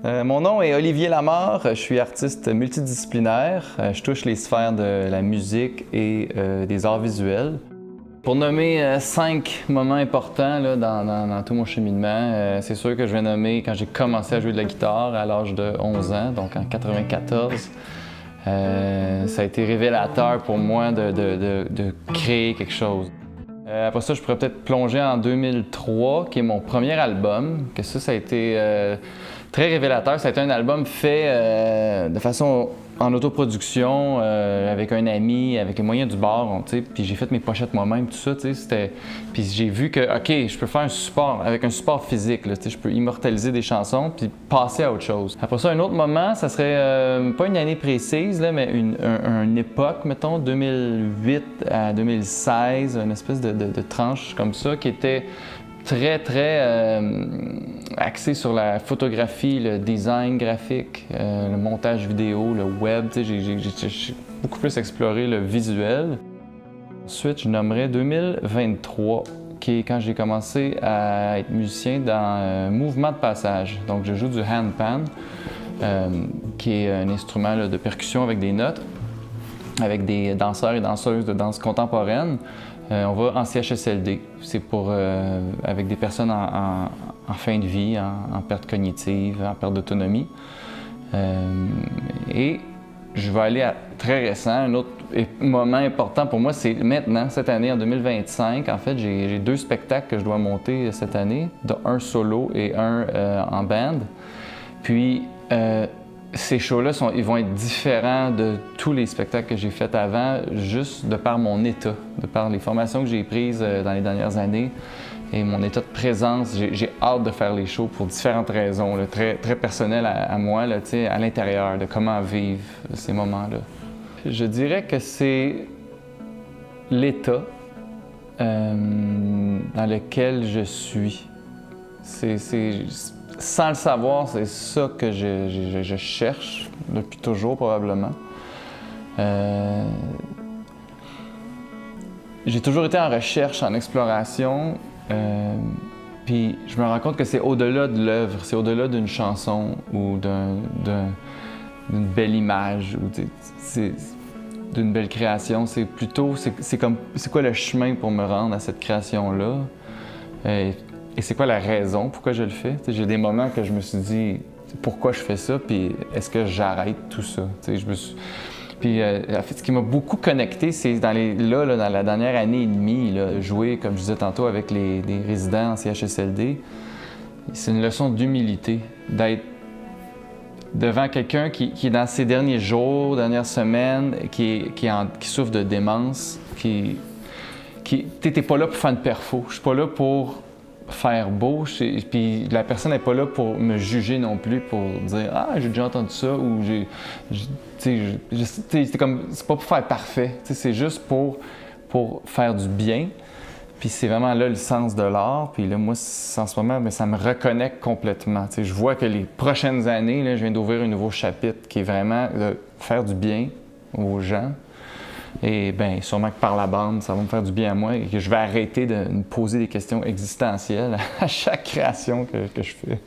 Mon nom est Olivier Lamarre, je suis artiste multidisciplinaire. Je touche les sphères de la musique et des arts visuels. Pour nommer 5 moments importants là, dans tout mon cheminement, c'est sûr que je vais nommer quand j'ai commencé à jouer de la guitare à l'âge de 11 ans, donc en 94. Ça a été révélateur pour moi de créer quelque chose. Après ça, je pourrais peut-être plonger en 2003, qui est mon premier album, que ça a été très révélateur. Ça a été un album fait de façon en autoproduction, avec un ami, avec les moyens du bord, puis j'ai fait mes pochettes moi-même, tout ça, puis j'ai vu que, OK, je peux faire un support, avec un support physique, là, je peux immortaliser des chansons, puis passer à autre chose. Après ça, un autre moment, ça serait pas une année précise, là, mais une époque, mettons, 2008 à 2016, une espèce de tranche comme ça, qui était très axé sur la photographie, le design graphique, le montage vidéo, le web. J'ai beaucoup plus exploré le visuel. Ensuite, je nommerais 2023, qui est quand j'ai commencé à être musicien dans Mouvement de passage. Donc, je joue du handpan, qui est un instrument là, de percussion avec des notes, avec des danseurs et danseuses de danse contemporaine. On va en CHSLD. C'est pour avec des personnes en fin de vie, en perte cognitive, en perte d'autonomie. Et je vais aller à très récent. Un autre moment important pour moi, c'est maintenant, cette année, en 2025. En fait, j'ai 2 spectacles que je dois monter cette année, dont un solo et un en band. Puis, ces shows-là, ils vont être différents de tous les spectacles que j'ai faits avant, juste de par mon état, de par les formations que j'ai prises dans les dernières années et mon état de présence. J'ai hâte de faire les shows pour différentes raisons, là, très personnelles à moi, là, à l'intérieur, de comment vivre ces moments-là. Je dirais que c'est l'état dans lequel je suis. Sans le savoir, c'est ça que je cherche depuis toujours, probablement. J'ai toujours été en recherche, en exploration, puis je me rends compte que c'est au-delà de l'œuvre, c'est au-delà d'une chanson ou d'une belle image, ou d'une belle création. C'est plutôt, c'est quoi le chemin pour me rendre à cette création-là? Et c'est quoi la raison pourquoi je le fais? J'ai des moments que je me suis dit pourquoi je fais ça, puis est-ce que j'arrête tout ça? Puis en fait, ce qui m'a beaucoup connecté, c'est dans la dernière année et demie, là, jouer, comme je disais tantôt, avec les résidents en CHSLD. C'est une leçon d'humilité, d'être devant quelqu'un qui est dans ses derniers jours, dernières semaines, qui souffre de démence, t'es pas là pour faire une perfo. Je suis pas là pour faire beau, puis la personne n'est pas là pour me juger non plus, pour dire « Ah, j'ai déjà entendu ça » ou c'est pas pour faire parfait, c'est juste pour faire du bien. Puis c'est vraiment là le sens de l'art. Puis là, moi, en ce moment, ça me reconnecte complètement. Je vois que les prochaines années, là, je viens d'ouvrir un nouveau chapitre qui est vraiment de faire du bien aux gens. Et bien, sûrement que par la bande, ça va me faire du bien à moi et que je vais arrêter de me poser des questions existentielles à chaque création que je fais.